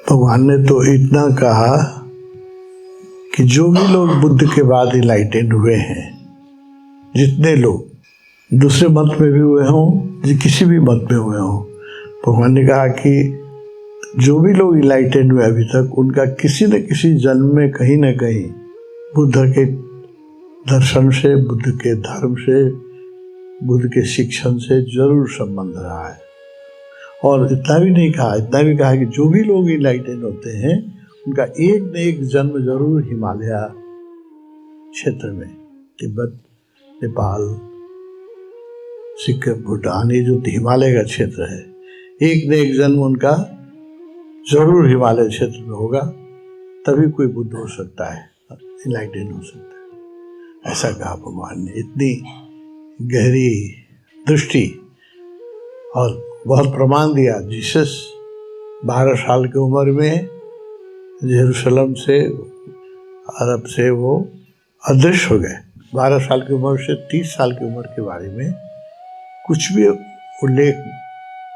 भगवान ने तो इतना कहा कि जो भी लोग बुद्ध के बाद इनलाइटेंड हुए हैं, जितने लोग दूसरे मत में भी हुए हों, किसी भी मत में हुए हों, भगवान ने कहा कि जो भी लोग इनलाइटेंड हुए अभी तक, उनका किसी न किसी जन्म में कहीं न कहीं बुद्ध के दर्शन से, बुद्ध के धर्म से, बुद्ध के शिक्षण से जरूर संबंध रहा है। और इतना भी नहीं कहा, इतना भी कहा कि जो भी लोग इनलाइटेंड होते हैं उनका एक न एक जन्म जरूर हिमालय क्षेत्र में, तिब्बत, नेपाल, सिक्किम, भूटान, ये जो हिमालय का क्षेत्र है, एक न एक जन्म उनका जरूर हिमालय क्षेत्र में होगा, तभी कोई बुद्ध हो सकता है, इनलाइटेंड हो सकता है। ऐसा कहा भगवान ने। इतनी गहरी दृष्टि और बहुत प्रमाण दिया। जीसस 12 साल की उम्र में यरूशलेम से, अरब से वो अदृश्य हो गए। 12 साल की उम्र से 30 साल की उम्र के बारे में कुछ भी उल्लेख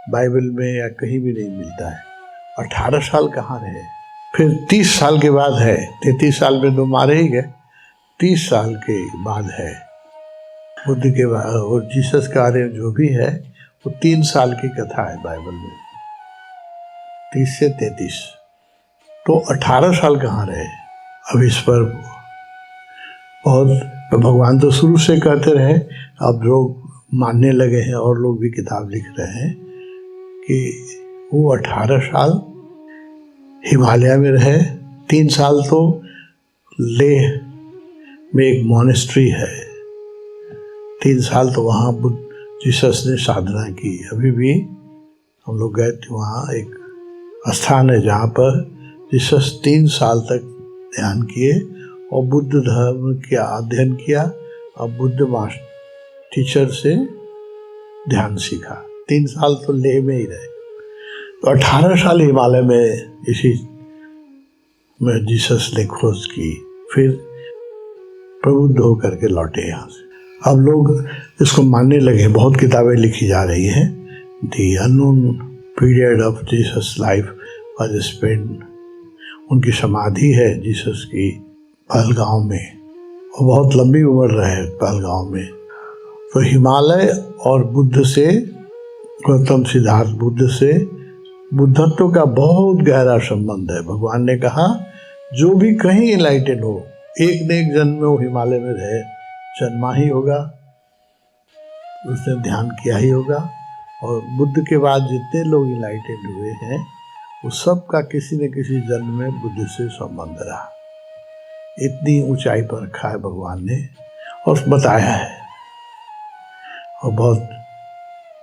बाइबल में या कहीं भी नहीं मिलता है। 18 साल कहाँ रहे? फिर 30 साल के बाद है, 33 साल में तो मारे ही गए, 30 साल के बाद है बुद्ध के बाद। और जीसस का कार्य जो भी है वो 3 साल की कथा है बाइबल में, 30 से 33। तो 18 साल कहाँ रहे? अब इस पर और भगवान तो शुरू से कहते रहे, अब लोग मानने लगे हैं और लोग भी किताब लिख रहे हैं कि वो 18 साल हिमालय में रहे। 3 साल तो लेह में एक मॉनेस्ट्री है, 3 साल तो वहाँ बुद्ध जीसस ने साधना की। अभी भी हम लोग गए थे, वहाँ एक स्थान है जहाँ पर जीसस 3 साल तक ध्यान किए और बुद्ध धर्म का अध्ययन किया और बुद्ध मास्टर टीचर से ध्यान सीखा। 3 साल तो लेह में ही रहे, तो 18 साल हिमालय में इसी में जीसस ने खोज की, फिर प्रबुद्ध होकर के लौटे यहाँ से। अब लोग इसको मानने लगे, बहुत किताबें लिखी जा रही हैं। The unknown period of Jesus life was spend, उनकी समाधि है जीसस की पहलगांव में, और बहुत लंबी उम्र रहे पहलगांव में। तो हिमालय और बुद्ध से, गौतम सिद्धार्थ बुद्ध से बुद्धत्व का बहुत गहरा संबंध है। भगवान ने कहा जो भी कहीं इनलाइटेड हो, एक न एक जन्म में वो हिमालय में रहे, जन्मा ही होगा, उसने ध्यान किया ही होगा। और बुद्ध के बाद जितने लोग इनलाइटेड हुए हैं वो सब का किसी न किसी जन्म में बुद्ध से संबंध रहा। इतनी ऊंचाई पर रखा है भगवान ने और बताया है, और बहुत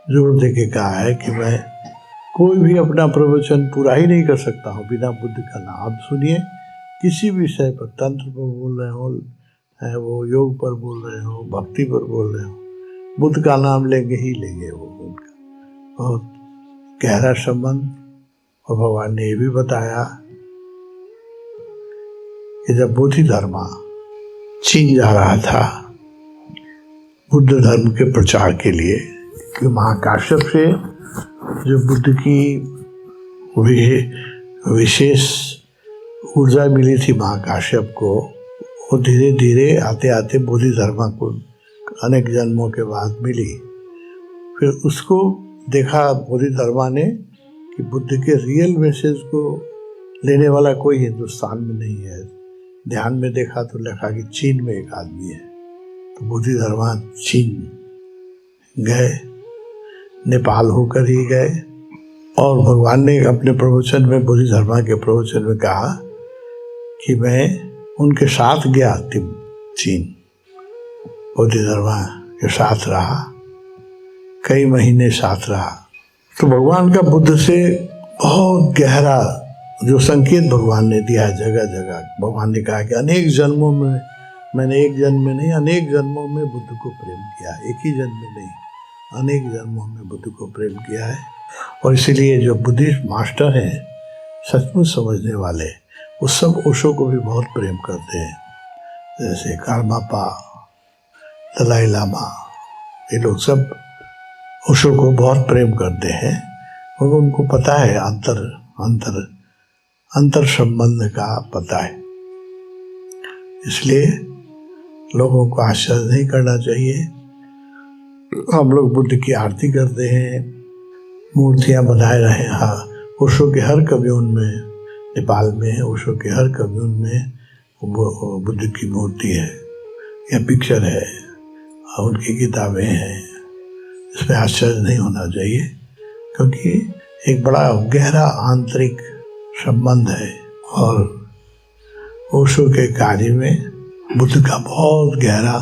जोर दे के कहा है कि मैं कोई भी अपना प्रवचन पूरा ही नहीं कर सकता हूँ बिना बुद्ध का नाम। आप सुनिए, किसी भी विषय पर, तंत्र पर बोल रहे हो, वो योग पर बोल रहे हो, भक्ति पर बोल रहे हो, बुद्ध का नाम लेंगे ही लेंगे। वो उनका बहुत गहरा संबंध। और भगवान ने ये भी बताया कि जब बोधि धर्मा चीन जा रहा था बुद्ध धर्म के प्रचार के लिए, कि महाकाश्यप से जो बुद्ध की विशेष ऊर्जा मिली थी महाकाश्यप को, वो धीरे धीरे आते आते बोधि धर्मा को अनेक जन्मों के बाद मिली। फिर उसको देखा बोधि धर्मा ने कि बुद्ध के रियल मैसेज को लेने वाला कोई हिंदुस्तान में नहीं है। ध्यान में देखा तो लिखा कि चीन में एक आदमी है। तो बोधि धर्मा चीन गए, नेपाल होकर ही गए। और भगवान ने अपने प्रवचन में, बोधि धर्मा के प्रवचन में कहा कि मैं उनके साथ गया चीन, बोधि धर्मा के साथ रहा, कई महीने साथ रहा। तो भगवान का बुद्ध से बहुत गहरा जो संकेत भगवान ने दिया है जगह जगह। भगवान ने कहा कि अनेक जन्मों में, मैंने एक जन्म में नहीं, अनेक जन्मों में बुद्ध को प्रेम किया है। एक ही जन्म में नहीं, अनेक जन्मों में बुद्ध को प्रेम किया है। और इसीलिए जो बुद्धिस्ट मास्टर हैं, सचमुच समझने वाले, वो सब ओशो को भी बहुत प्रेम करते हैं। जैसे कारमापा, दलाई लामा, ये लोग सब ओशो को बहुत प्रेम करते हैं। और उनको पता है अंतर अंतर संबंध का पता है। इसलिए लोगों को आश्चर्य नहीं करना चाहिए। हम लोग बुद्ध की आरती करते हैं, मूर्तियां बनाए रहे। हाँ, ओशो के हर कम्यून में, नेपाल में ओशो के हर कम्यून में वो बुद्ध की मूर्ति है या पिक्चर है, उनकी किताबें हैं। इसमें आश्चर्य नहीं होना चाहिए, क्योंकि एक बड़ा गहरा आंतरिक संबंध है और ओशो के कार्य में बुद्ध का बहुत गहरा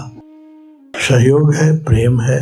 सहयोग है, प्रेम है।